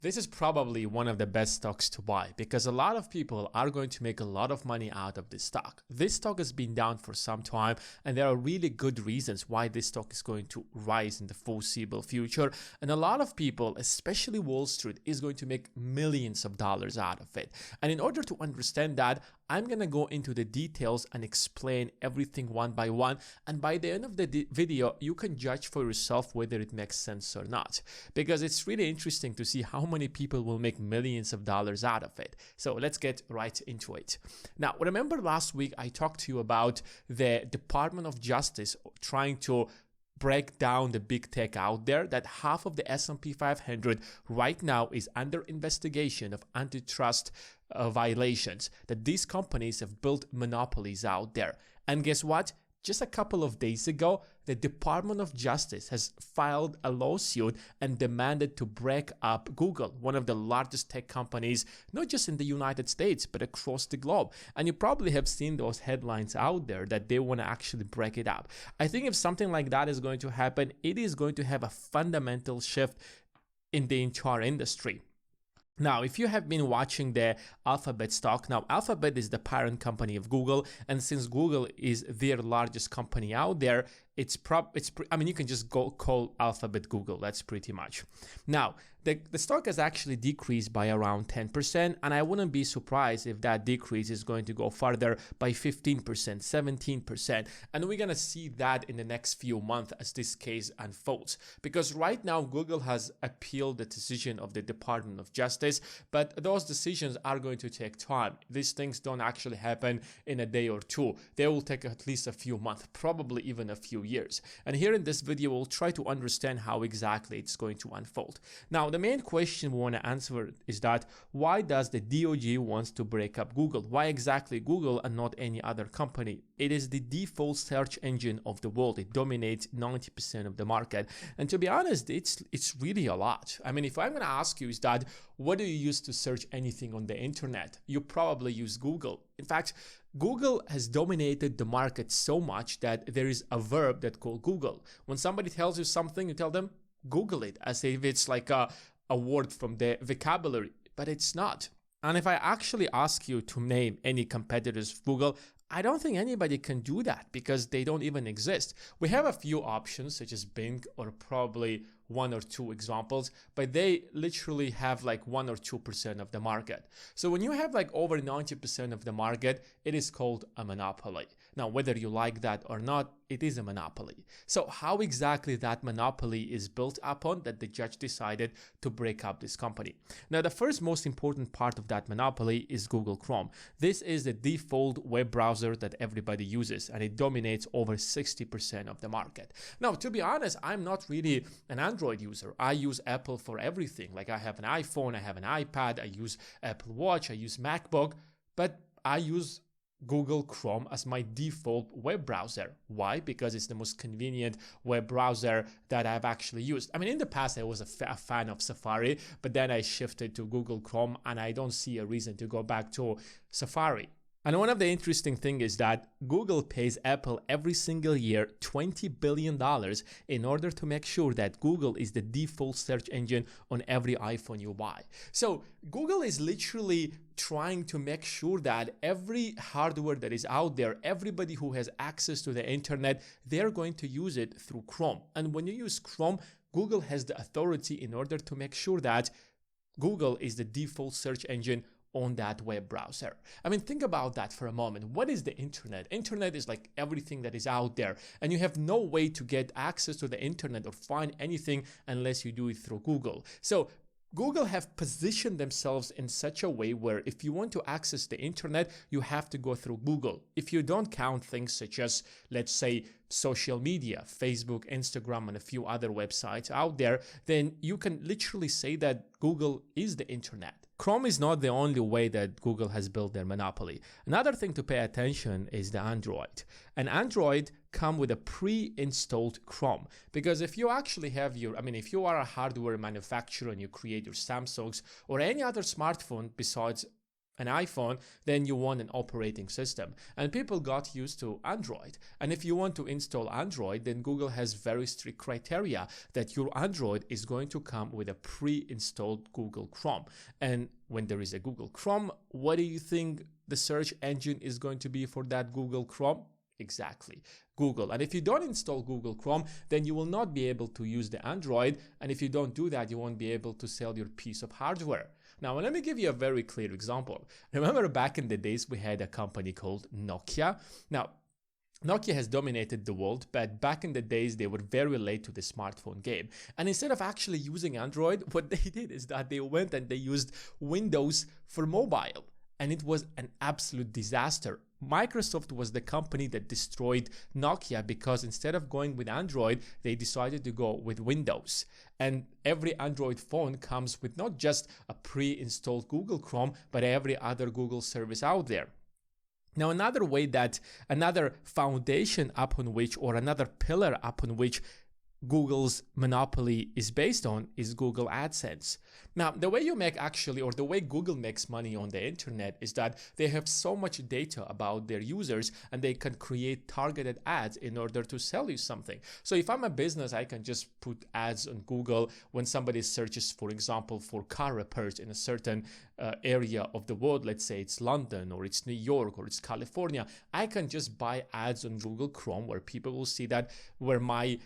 This is probably one of the best stocks to buy because a lot of people are going to make a lot of money out of this stock. This stock has been down for some time and there are really good reasons why this stock is going to rise in the foreseeable future. And a lot of people, especially Wall Street, is going to make millions of dollars out of it. And in order to understand that, I'm going to go into the details and explain everything one by one. And by the end of the video, you can judge for yourself whether it makes sense or not. Because it's really interesting to see how many people will make millions of dollars out of it. So let's get right into it. Now, remember last week I talked to you about the Department of Justice trying to break down the big tech out there, that half of the S&P 500 right now is under investigation of antitrust violations, that these companies have built monopolies out there. And guess what? Just a couple of days ago, the Department of Justice has filed a lawsuit and demanded to break up Google, one of the largest tech companies, not just in the United States, but across the globe. And you probably have seen those headlines out there that they want to actually break it up. I think if something like that is going to happen, it is going to have a fundamental shift in the entire industry. Now, if you have been watching the Alphabet stock, now Alphabet is the parent company of Google, and since Google is their largest company out there, you can just go call Alphabet Google. That's pretty much. Now, the stock has actually decreased by around 10%, and I wouldn't be surprised if that decrease is going to go further by 15%, 17%, and we're going to see that in the next few months as this case unfolds. Because right now, Google has appealed the decision of the Department of Justice, but those decisions are going to take time. These things don't actually happen in a day or two. They will take at least a few months, probably even a few years. And here in this video, we'll try to understand how exactly it's going to unfold. Now, the main question we want to answer is that why does the DOJ wants to break up Google? Why exactly Google and not any other company? It is the default search engine of the world. It dominates 90% of the market. And to be honest, it's really a lot. I mean, if I'm going to ask you is that, what do you use to search anything on the internet? You probably use Google. In fact, Google has dominated the market so much that there is a verb that's called Google. When somebody tells you something, you tell them, Google it, as if it's like a word from the vocabulary, but it's not. And if I actually ask you to name any competitors of Google, I don't think anybody can do that because they don't even exist. We have a few options such as Bing or probably one or two examples, but they literally have like 1 or 2% of the market. So when you have like over 90% of the market, it is called a monopoly. Now, whether you like that or not, it is a monopoly. So how exactly that monopoly is built upon that the judge decided to break up this company? Now, the first most important part of that monopoly is Google Chrome. This is the default web browser that everybody uses, and it dominates over 60% of the market. Now, to be honest, I'm not really an Android user. I use Apple for everything. Like I have an iPhone, I have an iPad, I use Apple Watch, I use MacBook, but I use Google Chrome as my default web browser. Why? Because it's the most convenient web browser that I've actually used. I mean, in the past, I was a fan of Safari, but then I shifted to Google Chrome and I don't see a reason to go back to Safari. And one of the interesting things is that Google pays Apple every single year $20 billion in order to make sure that Google is the default search engine on every iPhone you buy. So Google is literally trying to make sure that every hardware that is out there, everybody who has access to the internet, they're going to use it through Chrome. And when you use Chrome, Google has the authority in order to make sure that Google is the default search engine on that web browser. I mean, think about that for a moment. What is the internet? Internet is like everything that is out there, and you have no way to get access to the internet or find anything unless you do it through Google. So Google have positioned themselves in such a way where if you want to access the internet, you have to go through Google. If you don't count things such as, let's say, social media, Facebook, Instagram, and a few other websites out there, then you can literally say that Google is the internet. Chrome is not the only way that Google has built their monopoly. Another thing to pay attention is the Android. And Android come with a pre-installed Chrome. Because if you actually have if you are a hardware manufacturer and you create your Samsungs or any other smartphone besides an iPhone, then you want an operating system. And people got used to Android. And if you want to install Android, then Google has very strict criteria that your Android is going to come with a pre-installed Google Chrome. And when there is a Google Chrome, what do you think the search engine is going to be for that Google Chrome? Exactly, Google. And if you don't install Google Chrome, then you will not be able to use the Android. And if you don't do that, you won't be able to sell your piece of hardware. Now, let me give you a very clear example. Remember back in the days, we had a company called Nokia. Now, Nokia has dominated the world, but back in the days, they were very late to the smartphone game. And instead of actually using Android, what they did is that they went and they used Windows for mobile. And it was an absolute disaster. Microsoft was the company that destroyed Nokia because instead of going with Android, they decided to go with Windows. And every Android phone comes with not just a pre-installed Google Chrome, but every other Google service out there. Now, another foundation upon which, or another pillar upon which Google's monopoly is based on is Google AdSense. Now, the way the way Google makes money on the internet is that they have so much data about their users and they can create targeted ads in order to sell you something. So if I'm a business, I can just put ads on Google when somebody searches, for example, for car repairs in a certain area of the world. Let's say it's London or it's New York or it's California. I can just buy ads on Google Chrome where people will see that where my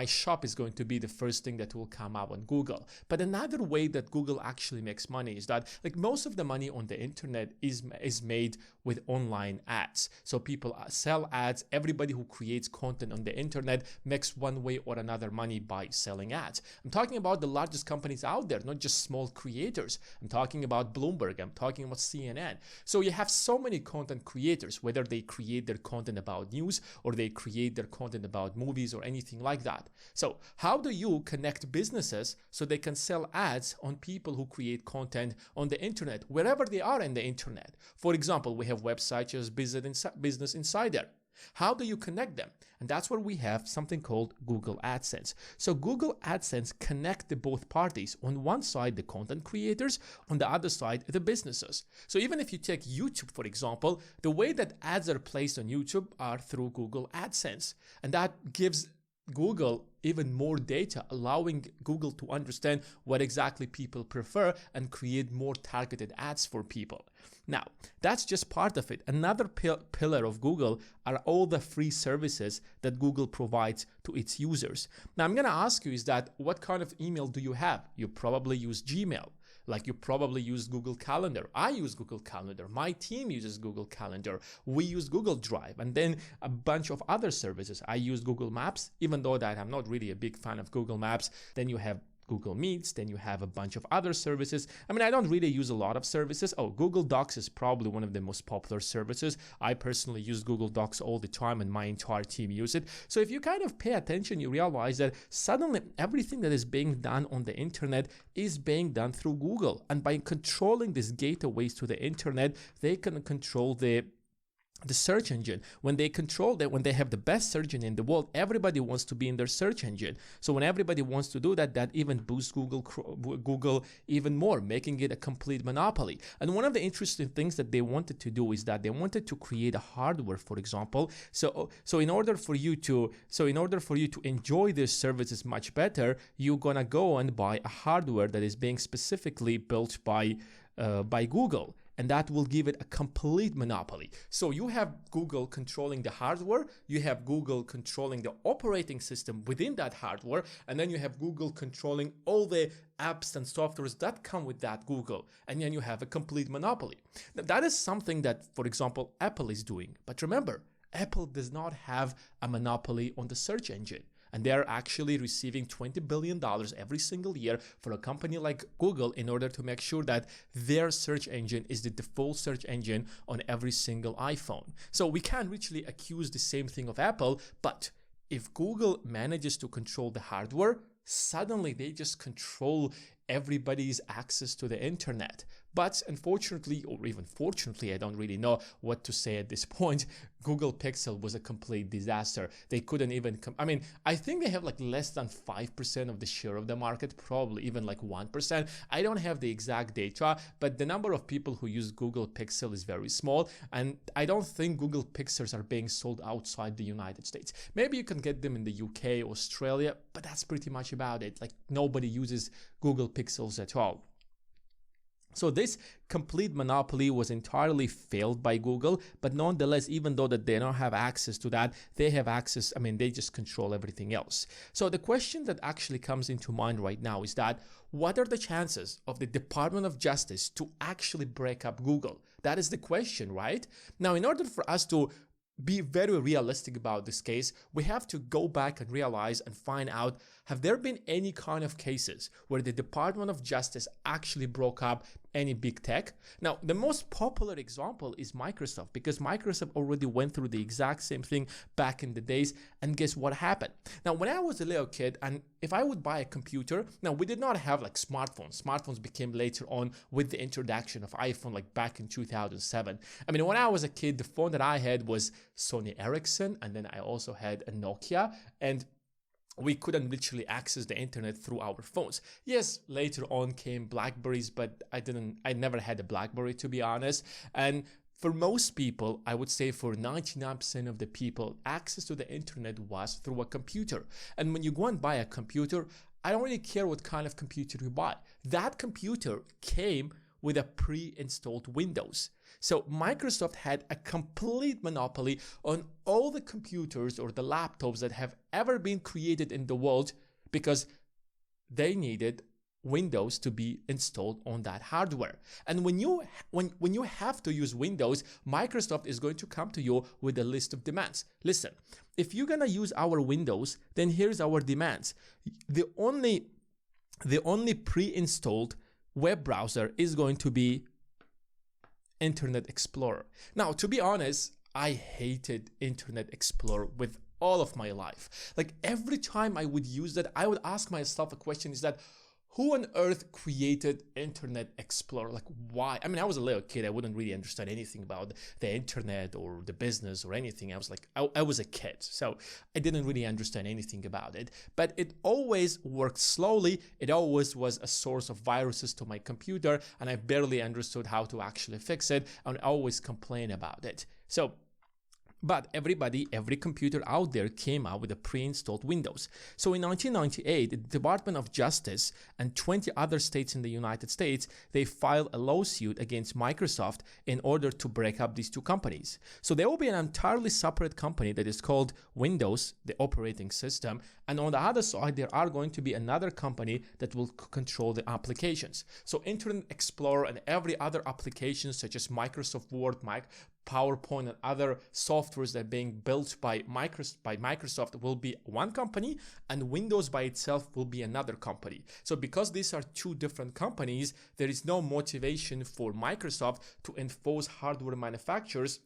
shop is going to be the first thing that will come up on Google. But another way that Google actually makes money is that most of the money on the internet is made with online ads. So people sell ads. Everybody who creates content on the internet makes one way or another money by selling ads. I'm talking about the largest companies out there, not just small creators. I'm talking about Bloomberg. I'm talking about CNN. So you have so many content creators, whether they create their content about news or they create their content about movies or anything like that. So how do you connect businesses so they can sell ads on people who create content on the internet, wherever they are in the internet? For example, we have websites as Business Insider. How do you connect them? And that's where we have something called Google AdSense. So Google AdSense connect the both parties. On one side, the content creators, on the other side, the businesses. So even if you take YouTube, for example, the way that ads are placed on YouTube are through Google AdSense. And that gives Google even more data, allowing Google to understand what exactly people prefer and create more targeted ads for people. Now, that's just part of it. Another pillar of Google are all the free services that Google provides to its users. Now, I'm going to ask you is that what kind of email do you have? You probably use Gmail. Like you probably use Google Calendar. I use Google Calendar. My team uses Google Calendar. We use Google Drive and then a bunch of other services. I use Google Maps, even though that I'm not really a big fan of Google Maps. Then you have Google Meets, then you have a bunch of other services. I mean, I don't really use a lot of services. Oh, Google Docs is probably one of the most popular services. I personally use Google Docs all the time and my entire team use it. So if you kind of pay attention, you realize that suddenly everything that is being done on the internet is being done through Google. And by controlling these gateways to the internet, they can control the search engine. When they control that, when they have the best search engine in the world, everybody wants to be in their search engine. So when everybody wants to do that, that even boosts Google even more, making it a complete monopoly. And one of the interesting things that they wanted to do is that they wanted to create a hardware, for example. So in order for you to enjoy these services much better, you're gonna go and buy a hardware that is being specifically built by Google. And that will give it a complete monopoly. So you have Google controlling the hardware, you have Google controlling the operating system within that hardware, and then you have Google controlling all the apps and softwares that come with that Google. And then you have a complete monopoly. Now, that is something that, for example, Apple is doing. But remember, Apple does not have a monopoly on the search engine. And they are actually receiving $20 billion every single year for a company like Google in order to make sure that their search engine is the default search engine on every single iPhone. So we can't really accuse the same thing of Apple, but if Google manages to control the hardware, suddenly they just control everybody's access to the internet. But unfortunately, or even fortunately, I don't really know what to say at this point, Google Pixel was a complete disaster. They couldn't even I think they have like less than 5% of the share of the market, probably even like 1%. I don't have the exact data, but the number of people who use Google Pixel is very small, and I don't think Google Pixels are being sold outside the United States. Maybe you can get them in the UK, Australia, but that's pretty much about it. Like, nobody uses Google Pixels at all. So this complete monopoly was entirely failed by Google, but nonetheless, even though that they don't have access to that, they have access, they just control everything else. So the question that actually comes into mind right now is that, what are the chances of the Department of Justice to actually break up Google? That is the question, right? Now, in order for us to be very realistic about this case, we have to go back and realize and find out, have there been any kind of cases where the Department of Justice actually broke up any big tech? Now, the most popular example is Microsoft, because Microsoft already went through the exact same thing back in the days, and guess what happened? Now, when I was a little kid, and if I would buy a computer, now we did not have like smartphones. Smartphones became later on with the introduction of iPhone, like back in 2007. When I was a kid, the phone that I had was Sony Ericsson, and then I also had a Nokia, and we couldn't literally access the internet through our phones. Yes, later on came Blackberries, but I never had a Blackberry, to be honest. And for most people, I would say for 99% of the people, access to the internet was through a computer. And when you go and buy a computer, I don't really care what kind of computer you buy. That computer came with a pre-installed Windows. So Microsoft had a complete monopoly on all the computers or the laptops that have ever been created in the world, because they needed Windows to be installed on that hardware. And when you have to use Windows, Microsoft is going to come to you with a list of demands. Listen, if you're gonna use our Windows, then here's our demands. The only pre-installed web browser is going to be Internet Explorer. Now, to be honest, I hated Internet Explorer with all of my life. Like, every time I would use that, I would ask myself a question, is that, who on earth created Internet Explorer? Like, why? I was a little kid. I wouldn't really understand anything about the internet or the business or anything. I was like, I was a kid, so I didn't really understand anything about it. But it always worked slowly. It always was a source of viruses to my computer, and I barely understood how to actually fix it, and I always complain about it. But every computer out there came out with a pre-installed Windows. So in 1998, the Department of Justice and 20 other states in the United States, they filed a lawsuit against Microsoft in order to break up these two companies. So there will be an entirely separate company that is called Windows, the operating system, and on the other side, there are going to be another company that will control the applications. So Internet Explorer and every other application such as Microsoft Word, PowerPoint, and other softwares that are being built by Microsoft will be one company, and Windows by itself will be another company. So because these are two different companies, there is no motivation for Microsoft to enforce hardware manufacturers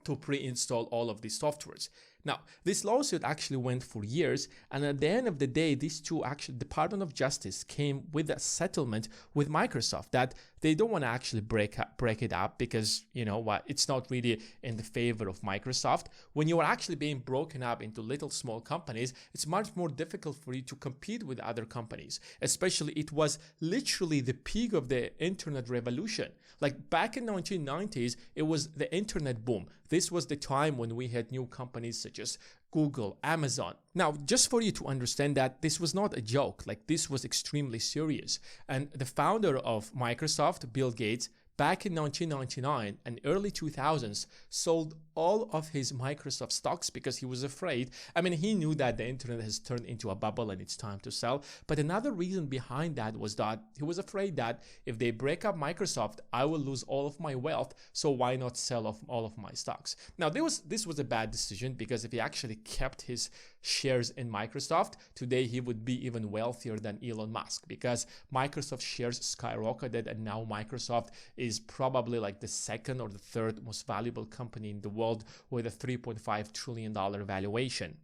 to pre-install all of these softwares. Now, this lawsuit actually went for years, and at the end of the day, these two Department of Justice came with a settlement with Microsoft that they don't want to actually break it up, because, you know what, it's not really in the favor of Microsoft. When you are actually being broken up into little small companies, it's much more difficult for you to compete with other companies. Especially, it was literally the peak of the internet revolution. Like back in 1990s, it was the internet boom. This was the time when we had new companies such as Google, Amazon. Now, just for you to understand that this was not a joke, like this was extremely serious. And the founder of Microsoft, Bill Gates, back in 1999 and early 2000s, sold all of his Microsoft stocks because he was afraid. He knew that the internet has turned into a bubble and it's time to sell. But another reason behind that was that he was afraid that if they break up Microsoft, I will lose all of my wealth. So why not sell off all of my stocks? Now, this was a bad decision, because if he actually kept his shares in Microsoft, today he would be even wealthier than Elon Musk, because Microsoft shares skyrocketed, and now Microsoft is probably like the second or the third most valuable company in the world with a $3.5 trillion valuation.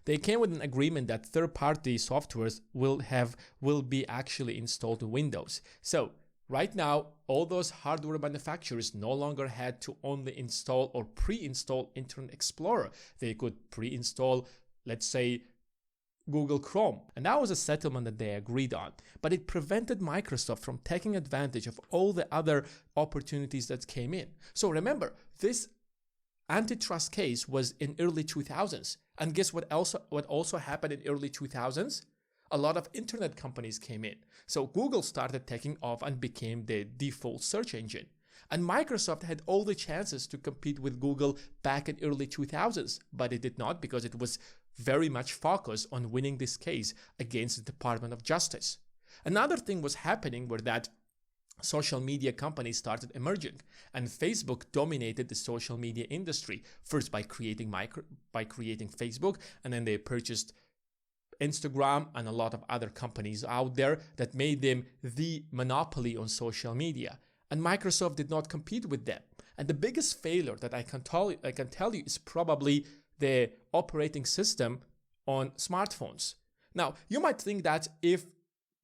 They came with an agreement that third-party softwares will be actually installed in Windows. So Right now, all those hardware manufacturers no longer had to only install or pre-install Internet Explorer. They could pre-install, let's say, Google Chrome. And that was a settlement that they agreed on. But it prevented Microsoft from taking advantage of all the other opportunities that came in. So remember, this antitrust case was in early 2000s. And guess what also happened in early 2000s? A lot of internet companies came in. So Google started taking off and became the default search engine. And Microsoft had all the chances to compete with Google back in early 2000s, but it did not because it was very much focused on winning this case against the Department of Justice. Another thing was happening where that social media companies started emerging, and Facebook dominated the social media industry, first by creating Facebook, and then they purchased Instagram and a lot of other companies out there that made them the monopoly on social media. And Microsoft did not compete with them. And the biggest failure that I can tell you is probably the operating system on smartphones. Now, you might think that if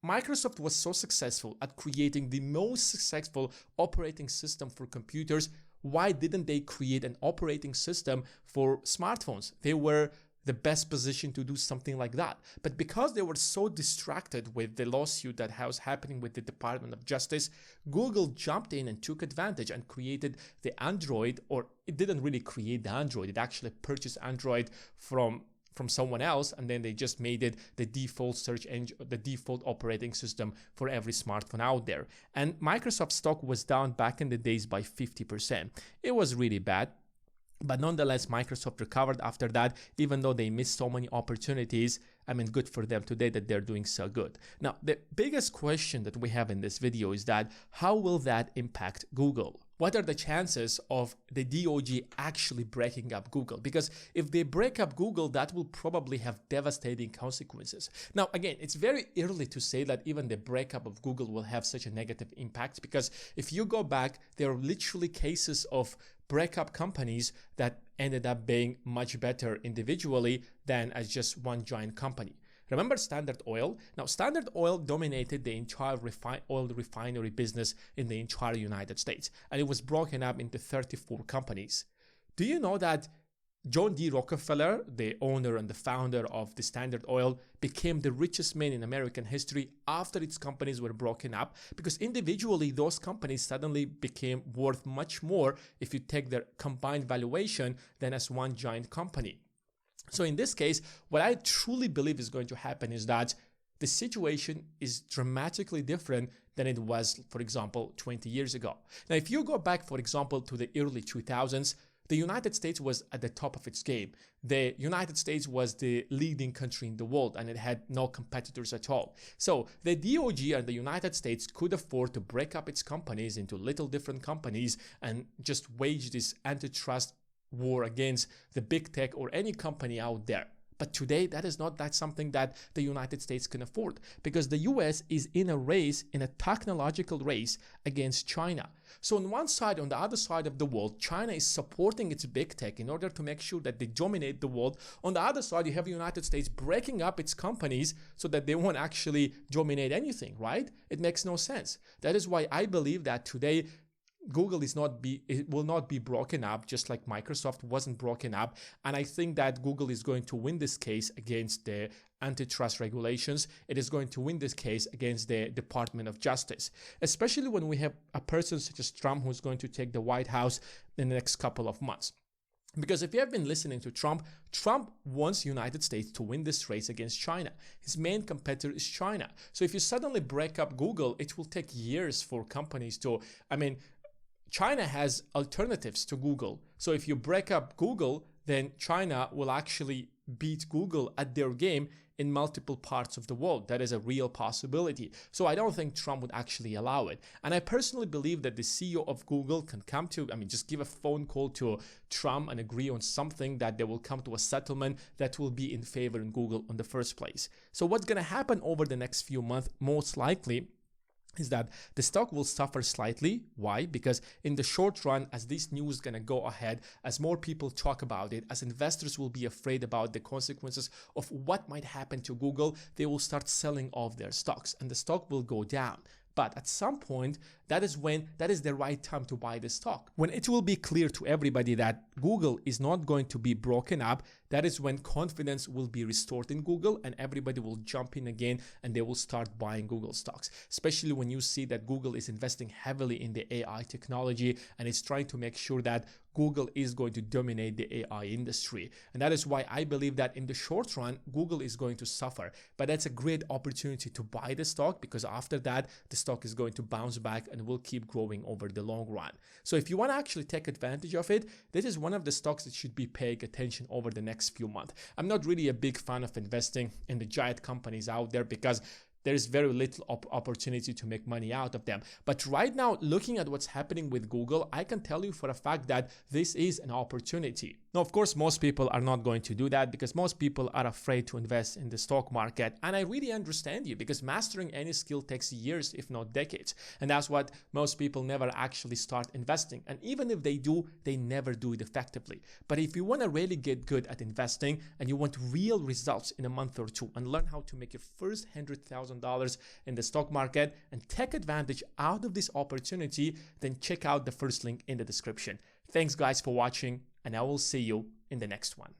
Microsoft was so successful at creating the most successful operating system for computers, why didn't they create an operating system for smartphones? They were the best position to do something like that. But because they were so distracted with the lawsuit that was happening with the Department of Justice, Google jumped in and took advantage and created the Android, or it didn't really create the Android, it actually purchased Android from someone else, and then they just made it the default search engine, the default operating system for every smartphone out there. And Microsoft stock was down back in the days by 50%. It was really bad. But nonetheless, Microsoft recovered after that, even though they missed so many opportunities. I mean, good for them today that they're doing so good. Now, the biggest question that we have in this video is that how will that impact Google? What are the chances of the DOJ actually breaking up Google? Because if they break up Google, that will probably have devastating consequences. Now, again, it's very early to say that even the breakup of Google will have such a negative impact, because if you go back, there are literally cases of breakup companies that ended up being much better individually than as just one giant company. Remember Standard Oil? Now, Standard Oil dominated the entire oil refinery business in the entire United States, and it was broken up into 34 companies. Do you know that John D. Rockefeller, the owner and the founder of the Standard Oil, became the richest man in American history after its companies were broken up, because individually those companies suddenly became worth much more if you take their combined valuation than as one giant company. So in this case, what I truly believe is going to happen is that the situation is dramatically different than it was, for example, 20 years ago. Now, if you go back, for example, to the early 2000s, the United States was at the top of its game. The United States was the leading country in the world, and it had no competitors at all. So the DOJ and the United States could afford to break up its companies into little different companies and just wage this antitrust war against the big tech or any company out there. But today, that is not something that the United States can afford, because the US is in a technological race against China. So on one side, on the other side of the world, China is supporting its big tech in order to make sure that they dominate the world. On the other side, you have the United States breaking up its companies so that they won't actually dominate anything, right? It makes no sense. That is why I believe that today, Google will not be broken up, just like Microsoft wasn't broken up. And I think that Google is going to win this case against the antitrust regulations. It is going to win this case against the Department of Justice, especially when we have a person such as Trump who's going to take the White House in the next couple of months. Because if you have been listening to Trump wants the United States to win this race against China. His main competitor is China. So if you suddenly break up Google, it will take years for companies to, China has alternatives to Google. So if you break up Google, then China will actually beat Google at their game in multiple parts of the world. That is a real possibility. So I don't think Trump would actually allow it. And I personally believe that the CEO of Google can come to, just give a phone call to Trump and agree on something that they will come to a settlement that will be in favor in Google in the first place. So what's going to happen over the next few months, most likely, is that the stock will suffer slightly. Why? Because in the short run, as this news is going to go ahead, as more people talk about it, as investors will be afraid about the consequences of what might happen to Google, they will start selling off their stocks and the stock will go down. But at some point, that is the right time to buy the stock. When it will be clear to everybody that Google is not going to be broken up, that is when confidence will be restored in Google and everybody will jump in again and they will start buying Google stocks. Especially when you see that Google is investing heavily in the AI technology and is trying to make sure that Google is going to dominate the AI industry. And that is why I believe that in the short run, Google is going to suffer. But that's a great opportunity to buy the stock, because after that, the stock is going to bounce back and will keep growing over the long run. So if you want to actually take advantage of it, this is one of the stocks that should be paying attention over the next few months. I'm not really a big fan of investing in the giant companies out there because there is very little opportunity to make money out of them. But right now, looking at what's happening with Google, I can tell you for a fact that this is an opportunity. Now, of course, most people are not going to do that because most people are afraid to invest in the stock market. And I really understand you, because mastering any skill takes years, if not decades. And that's what most people never actually start investing. And even if they do, they never do it effectively. But if you want to really get good at investing and you want real results in a month or two and learn how to make your first $100,000 in the stock market and take advantage out of this opportunity, then check out the first link in the description. Thanks guys for watching, and I will see you in the next one.